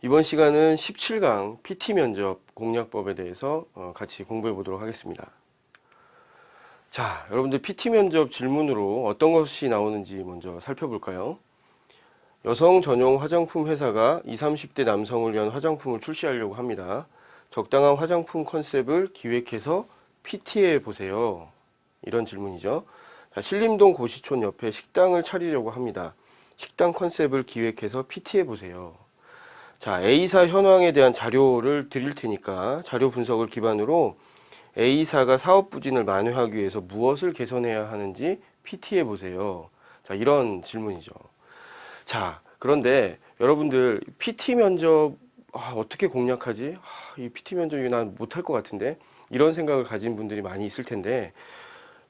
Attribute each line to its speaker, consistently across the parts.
Speaker 1: 이번 시간은 17강 PT 면접 공략법에 대해서 같이 공부해 보도록 하겠습니다. 자, 여러분들 PT 면접 질문으로 어떤 것이 나오는지 먼저 살펴볼까요? 여성 전용 화장품 회사가 20, 30대 남성을 위한 화장품을 출시하려고 합니다. 적당한 화장품 컨셉을 기획해서 PT해 보세요. 이런 질문이죠. 자, 신림동 고시촌 옆에 식당을 차리려고 합니다. 식당 컨셉을 기획해서 PT해 보세요. 자, A사 현황에 대한 자료를 드릴 테니까 자료 분석을 기반으로 A사가 사업 부진을 만회하기 위해서 무엇을 개선해야 하는지 PT해 보세요. 자, 이런 질문이죠. 자, 그런데 여러분들 PT 면접 어떻게 공략하지? 이 PT 면접이 난 못할 것 같은데 이런 생각을 가진 분들이 많이 있을 텐데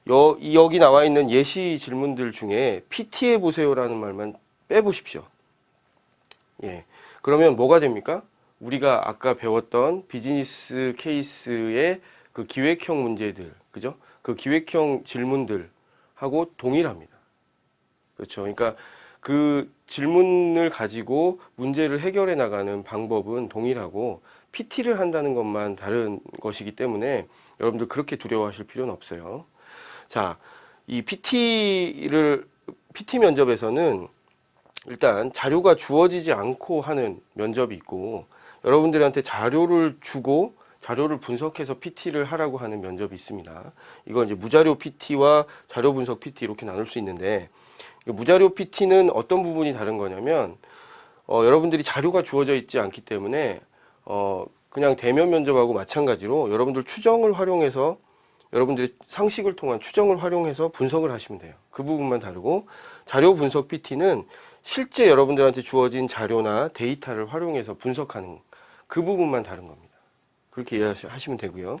Speaker 1: 여기 나와 있는 예시 질문들 중에 PT해 보세요라는 말만 빼보십시오. 예. 그러면 뭐가 됩니까? 우리가 아까 배웠던 비즈니스 케이스의 그 기획형 문제들, 그죠? 그 기획형 질문들하고 동일합니다. 그렇죠. 그러니까 그 질문을 가지고 문제를 해결해 나가는 방법은 동일하고 PT를 한다는 것만 다른 것이기 때문에 여러분들 그렇게 두려워하실 필요는 없어요. 자, 이 PT 면접에서는 일단 자료가 주어지지 않고 하는 면접이 있고 여러분들한테 자료를 주고 자료를 분석해서 PT를 하라고 하는 면접이 있습니다. 이건 이제 무자료 PT와 자료 분석 PT 이렇게 나눌 수 있는데 무자료 PT는 어떤 부분이 다른 거냐면 여러분들이 자료가 주어져 있지 않기 때문에 그냥 대면 면접하고 마찬가지로 여러분들 추정을 활용해서 여러분들이 상식을 통한 추정을 활용해서 분석을 하시면 돼요. 그 부분만 다르고 자료 분석 PT는 실제 여러분들한테 주어진 자료나 데이터를 활용해서 분석하는 그 부분만 다른 겁니다. 그렇게 이해하시면 되고요.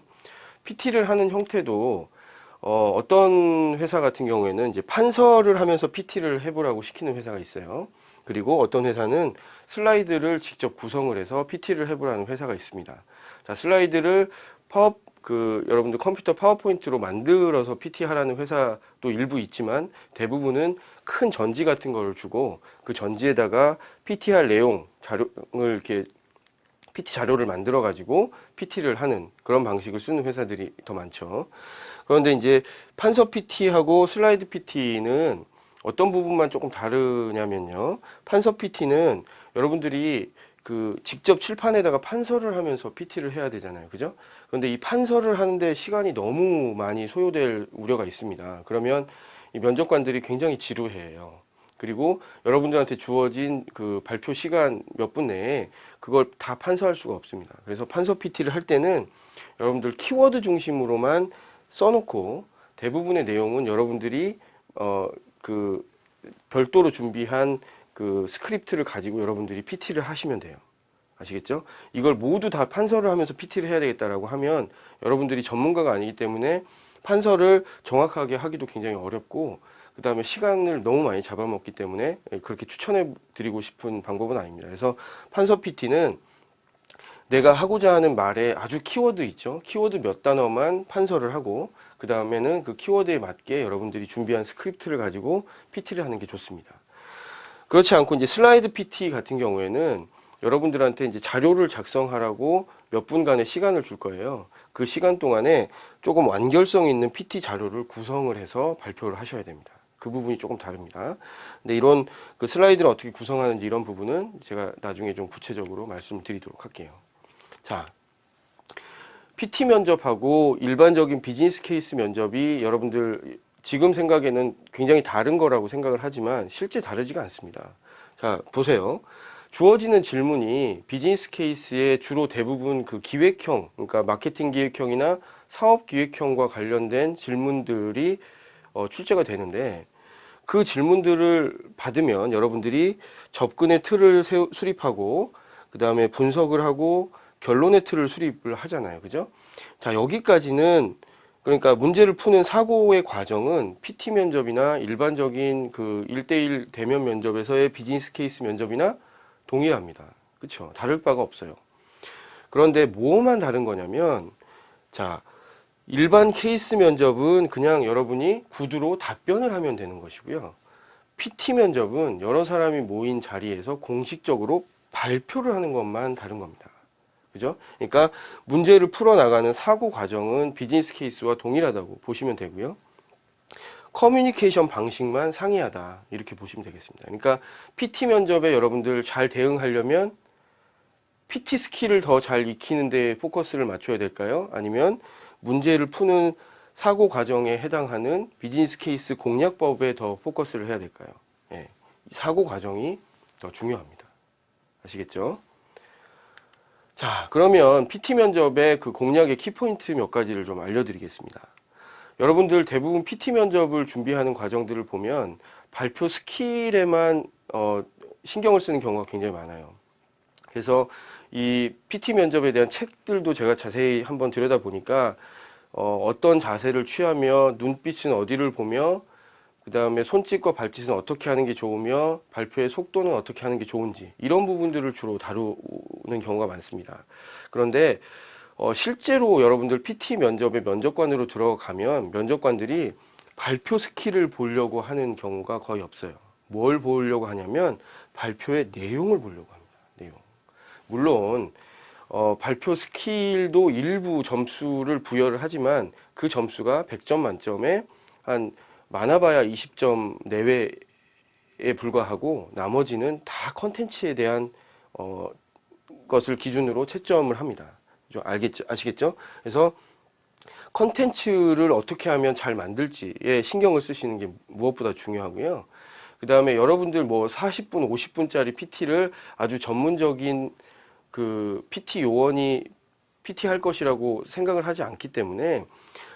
Speaker 1: PT를 하는 형태도 어떤 회사 같은 경우에는 이제 판서를 하면서 PT를 해보라고 시키는 회사가 있어요. 그리고 어떤 회사는 슬라이드를 직접 구성을 해서 PT를 해보라는 회사가 있습니다. 자, 슬라이드를 여러분들 컴퓨터 파워포인트로 만들어서 PT 하라는 회사도 일부 있지만 대부분은 큰 전지 같은 거를 주고 그 전지에다가 PT 할 내용 자료를 이렇게 PT 자료를 만들어 가지고 PT를 하는 그런 방식을 쓰는 회사들이 더 많죠. 그런데 이제 판서 PT하고 슬라이드 PT는 어떤 부분만 조금 다르냐면요. 판서 PT는 여러분들이 직접 칠판에다가 판서를 하면서 PT를 해야 되잖아요. 그죠? 그런데 이 판서를 하는데 시간이 너무 많이 소요될 우려가 있습니다. 그러면 이 면접관들이 굉장히 지루해요. 그리고 여러분들한테 주어진 그 발표 시간 몇 분 내에 그걸 다 판서할 수가 없습니다. 그래서 판서 PT를 할 때는 여러분들 키워드 중심으로만 써놓고 대부분의 내용은 여러분들이 별도로 준비한 그 스크립트를 가지고 여러분들이 PT를 하시면 돼요. 아시겠죠? 이걸 모두 다 판서를 하면서 PT를 해야 되겠다라고 하면 여러분들이 전문가가 아니기 때문에 판서를 정확하게 하기도 굉장히 어렵고 그 다음에 시간을 너무 많이 잡아먹기 때문에 그렇게 추천해 드리고 싶은 방법은 아닙니다. 그래서 판서 PT는 내가 하고자 하는 말에 아주 키워드 있죠. 키워드 몇 단어만 판서를 하고 그 다음에는 그 키워드에 맞게 여러분들이 준비한 스크립트를 가지고 PT를 하는 게 좋습니다. 그렇지 않고 이제 슬라이드 PT 같은 경우에는 여러분들한테 이제 자료를 작성하라고 몇 분간의 시간을 줄 거예요. 그 시간 동안에 조금 완결성 있는 PT 자료를 구성을 해서 발표를 하셔야 됩니다. 그 부분이 조금 다릅니다. 근데 이런 그 슬라이드를 어떻게 구성하는지 이런 부분은 제가 나중에 좀 구체적으로 말씀드리도록 할게요. 자, PT 면접하고 일반적인 비즈니스 케이스 면접이 여러분들 지금 생각에는 굉장히 다른 거라고 생각을 하지만 실제 다르지가 않습니다. 자, 보세요. 주어지는 질문이 비즈니스 케이스의 주로 대부분 그 기획형, 그러니까 마케팅 기획형이나 사업 기획형과 관련된 질문들이 출제가 되는데 그 질문들을 받으면 여러분들이 접근의 틀을 수립하고 그 다음에 분석을 하고 결론의 틀을 수립을 하잖아요. 그죠? 자, 여기까지는 그러니까 문제를 푸는 사고의 과정은 PT 면접이나 일반적인 그 1대1 대면 면접에서의 비즈니스 케이스 면접이나 동일합니다. 그렇죠? 다를 바가 없어요. 그런데 뭐만 다른 거냐면 자, 일반 케이스 면접은 그냥 여러분이 구두로 답변을 하면 되는 것이고요. PT 면접은 여러 사람이 모인 자리에서 공식적으로 발표를 하는 것만 다른 겁니다. 그죠? 그러니까 문제를 풀어나가는 사고 과정은 비즈니스 케이스와 동일하다고 보시면 되고요. 커뮤니케이션 방식만 상이하다 이렇게 보시면 되겠습니다. 그러니까 PT 면접에 여러분들 잘 대응하려면 PT 스킬을 더 잘 익히는 데 포커스를 맞춰야 될까요? 아니면 문제를 푸는 사고 과정에 해당하는 비즈니스 케이스 공략법에 더 포커스를 해야 될까요? 예, 사고 과정이 더 중요합니다. 아시겠죠? 자, 그러면 PT 면접의 그 공략의 키포인트 몇 가지를 좀 알려드리겠습니다. 여러분들 대부분 PT 면접을 준비하는 과정들을 보면 발표 스킬에만 신경을 쓰는 경우가 굉장히 많아요. 그래서 이 PT 면접에 대한 책들도 제가 자세히 한번 들여다보니까 어떤 자세를 취하며 눈빛은 어디를 보며 그 다음에 손짓과 발짓은 어떻게 하는 게 좋으며 발표의 속도는 어떻게 하는 게 좋은지 이런 부분들을 주로 다루는 경우가 많습니다. 그런데 실제로 여러분들 PT 면접에 면접관으로 들어가면 면접관들이 발표 스킬을 보려고 하는 경우가 거의 없어요. 뭘 보려고 하냐면 발표의 내용을 보려고 합니다. 내용. 물론 발표 스킬도 일부 점수를 부여를 하지만 그 점수가 100점 만점에 한 많아봐야 20점 내외에 불과하고 나머지는 다 컨텐츠에 대한 것을 기준으로 채점을 합니다. 좀 아시겠죠? 그래서 컨텐츠를 어떻게 하면 잘 만들지에 신경을 쓰시는 게 무엇보다 중요하고요. 그 다음에 여러분들 뭐 40분, 50분짜리 PT를 아주 전문적인 그 PT 요원이 PT 할 것이라고 생각을 하지 않기 때문에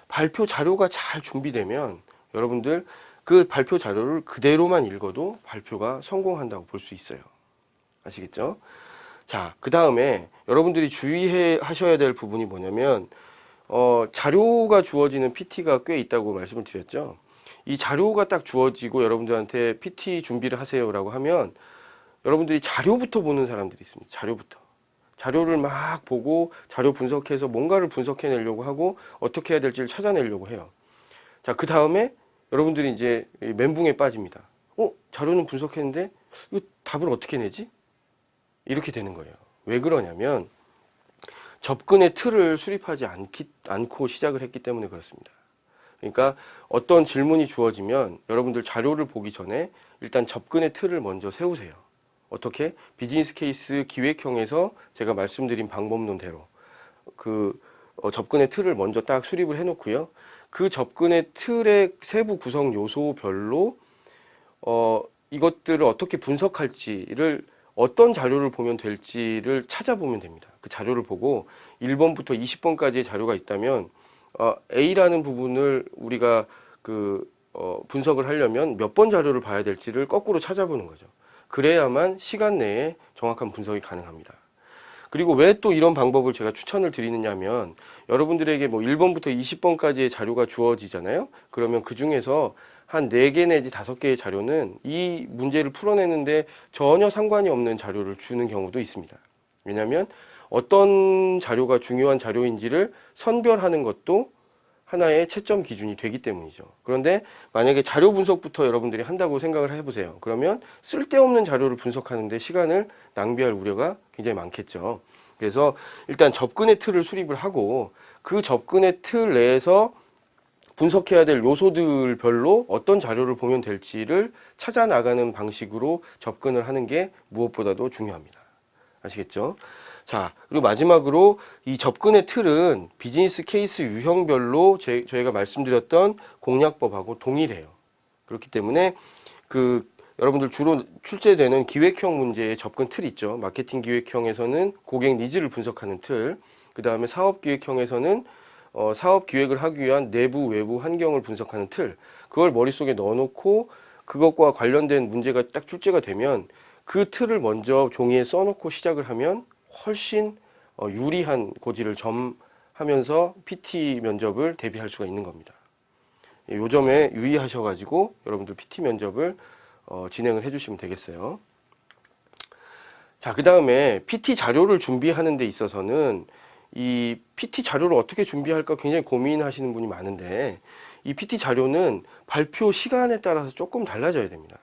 Speaker 1: 발표 자료가 잘 준비되면 여러분들 그 발표 자료를 그대로만 읽어도 발표가 성공한다고 볼 수 있어요. 아시겠죠? 자, 그 다음에 여러분들이 주의하셔야 될 부분이 뭐냐면 자료가 주어지는 PT가 꽤 있다고 말씀을 드렸죠. 이 자료가 딱 주어지고 여러분들한테 PT 준비를 하세요라고 하면 여러분들이 자료부터 보는 사람들이 있습니다. 자료부터. 자료를 막 보고 자료 분석해서 뭔가를 분석해내려고 하고 어떻게 해야 될지를 찾아내려고 해요. 자, 그 다음에 여러분들이 이제 멘붕에 빠집니다. 자료는 분석했는데 이거 답을 어떻게 내지? 이렇게 되는 거예요. 왜 그러냐면 접근의 틀을 수립하지 않고 시작을 했기 때문에 그렇습니다. 그러니까 어떤 질문이 주어지면 여러분들 자료를 보기 전에 일단 접근의 틀을 먼저 세우세요. 어떻게? 비즈니스 케이스 기획형에서 제가 말씀드린 방법론대로 그 접근의 틀을 먼저 딱 수립을 해 놓고요. 그 접근의 틀의 세부 구성 요소별로 이것들을 어떻게 분석할지를 어떤 자료를 보면 될지를 찾아보면 됩니다. 그 자료를 보고 1번부터 20번까지의 자료가 있다면 A라는 부분을 우리가 분석을 하려면 몇 번 자료를 봐야 될지를 거꾸로 찾아보는 거죠. 그래야만 시간 내에 정확한 분석이 가능합니다. 그리고 왜 또 이런 방법을 제가 추천을 드리느냐 하면 여러분들에게 뭐 1번부터 20번까지의 자료가 주어지잖아요. 그러면 그 중에서 한 4개 내지 5개의 자료는 이 문제를 풀어내는데 전혀 상관이 없는 자료를 주는 경우도 있습니다. 왜냐하면 어떤 자료가 중요한 자료인지를 선별하는 것도 하나의 채점 기준이 되기 때문이죠. 그런데 만약에 자료 분석부터 여러분들이 한다고 생각을 해보세요. 그러면 쓸데없는 자료를 분석하는데 시간을 낭비할 우려가 굉장히 많겠죠. 그래서 일단 접근의 틀을 수립을 하고 그 접근의 틀 내에서 분석해야 될 요소들별로 어떤 자료를 보면 될지를 찾아 나가는 방식으로 접근을 하는 게 무엇보다도 중요합니다. 아시겠죠? 자, 그리고 마지막으로 이 접근의 틀은 비즈니스 케이스 유형별로 저희가 말씀드렸던 공략법하고 동일해요. 그렇기 때문에 여러분들 주로 출제되는 기획형 문제의 접근 틀 있죠. 마케팅 기획형에서는 고객 니즈를 분석하는 틀, 그 다음에 사업 기획형에서는 사업 기획을 하기 위한 내부 외부 환경을 분석하는 틀, 그걸 머릿속에 넣어놓고 그것과 관련된 문제가 딱 출제가 되면 그 틀을 먼저 종이에 써놓고 시작을 하면 훨씬 유리한 고지를 점하면서 PT 면접을 대비할 수가 있는 겁니다. 이 점에 유의하셔가지고 여러분들 PT 면접을 진행을 해주시면 되겠어요. 자, 그 다음에 PT 자료를 준비하는 데 있어서는 이 PT 자료를 어떻게 준비할까 굉장히 고민하시는 분이 많은데 이 PT 자료는 발표 시간에 따라서 조금 달라져야 됩니다.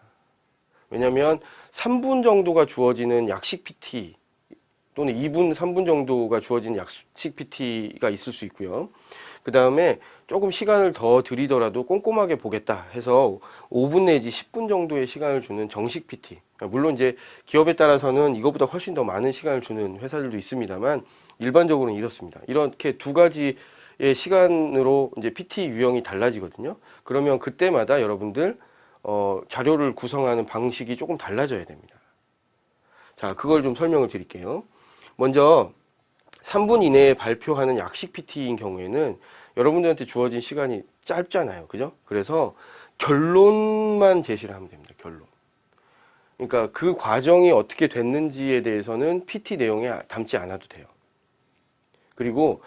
Speaker 1: 왜냐하면 3분 정도가 주어지는 약식 PT 또는 2분, 3분 정도가 주어지는 약식 PT가 있을 수 있고요. 그 다음에 조금 시간을 더 들이더라도 꼼꼼하게 보겠다 해서 5분 내지 10분 정도의 시간을 주는 정식 PT. 물론 이제 기업에 따라서는 이것보다 훨씬 더 많은 시간을 주는 회사들도 있습니다만 일반적으로는 이렇습니다. 이렇게 두 가지의 시간으로 이제 PT 유형이 달라지거든요. 그러면 그때마다 여러분들 자료를 구성하는 방식이 조금 달라져야 됩니다. 자, 그걸 좀 설명을 드릴게요. 먼저 3분 이내에 발표하는 약식 PT인 경우에는 여러분들한테 주어진 시간이 짧잖아요. 그죠? 그래서 결론만 제시를 하면 됩니다. 결론. 그러니까 그 과정이 어떻게 됐는지에 대해서는 PT 내용에 담지 않아도 돼요. 그리고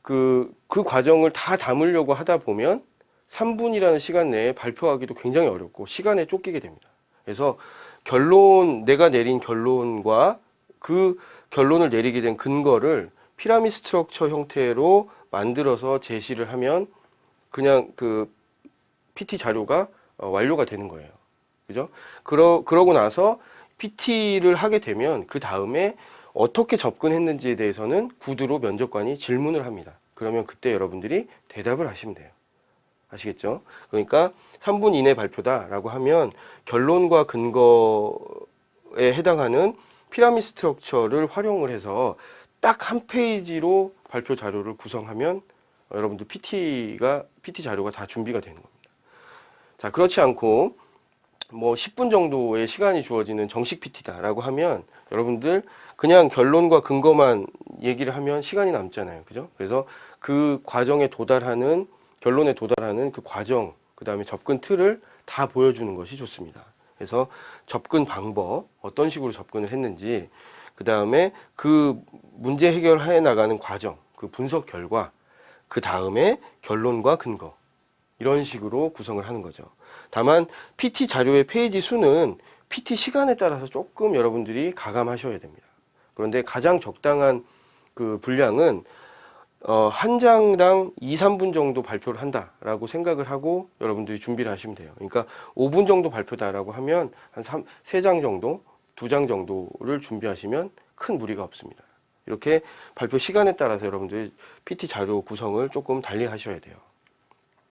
Speaker 1: 그 과정을 다 담으려고 하다 보면 3분이라는 시간 내에 발표하기도 굉장히 어렵고 시간에 쫓기게 됩니다. 그래서 내가 내린 결론과 그 결론을 내리게 된 근거를 피라미드 스트럭처 형태로 만들어서 제시를 하면 그냥 그 PT 자료가 완료가 되는 거예요. 그죠? 그러고 나서 PT를 하게 되면 그 다음에 어떻게 접근했는지에 대해서는 구두로 면접관이 질문을 합니다. 그러면 그때 여러분들이 대답을 하시면 돼요. 아시겠죠? 그러니까 3분 이내 발표다라고 하면 결론과 근거에 해당하는 피라미드 스트럭처를 활용을 해서 딱 한 페이지로 발표 자료를 구성하면 여러분들 PT 자료가 다 준비가 되는 겁니다. 자, 그렇지 않고 뭐 10분 정도의 시간이 주어지는 정식 PT다라고 하면 여러분들 그냥 결론과 근거만 얘기를 하면 시간이 남잖아요. 그죠? 그래서 그 과정에 결론에 도달하는 그 과정, 그 다음에 접근 틀을 다 보여주는 것이 좋습니다. 그래서 접근 방법, 어떤 식으로 접근을 했는지, 그 다음에 그 문제 해결해 나가는 과정, 그 분석 결과, 그 다음에 결론과 근거, 이런 식으로 구성을 하는 거죠. 다만 PT 자료의 페이지 수는 PT 시간에 따라서 조금 여러분들이 가감하셔야 됩니다. 그런데 가장 적당한 그 분량은 한 장당 2, 3분 정도 발표를 한다라고 생각을 하고 여러분들이 준비를 하시면 돼요. 그러니까 5분 정도 발표다라고 하면 한 3장 정도, 2장 정도를 준비하시면 큰 무리가 없습니다. 이렇게 발표 시간에 따라서 여러분들이 PT 자료 구성을 조금 달리 하셔야 돼요.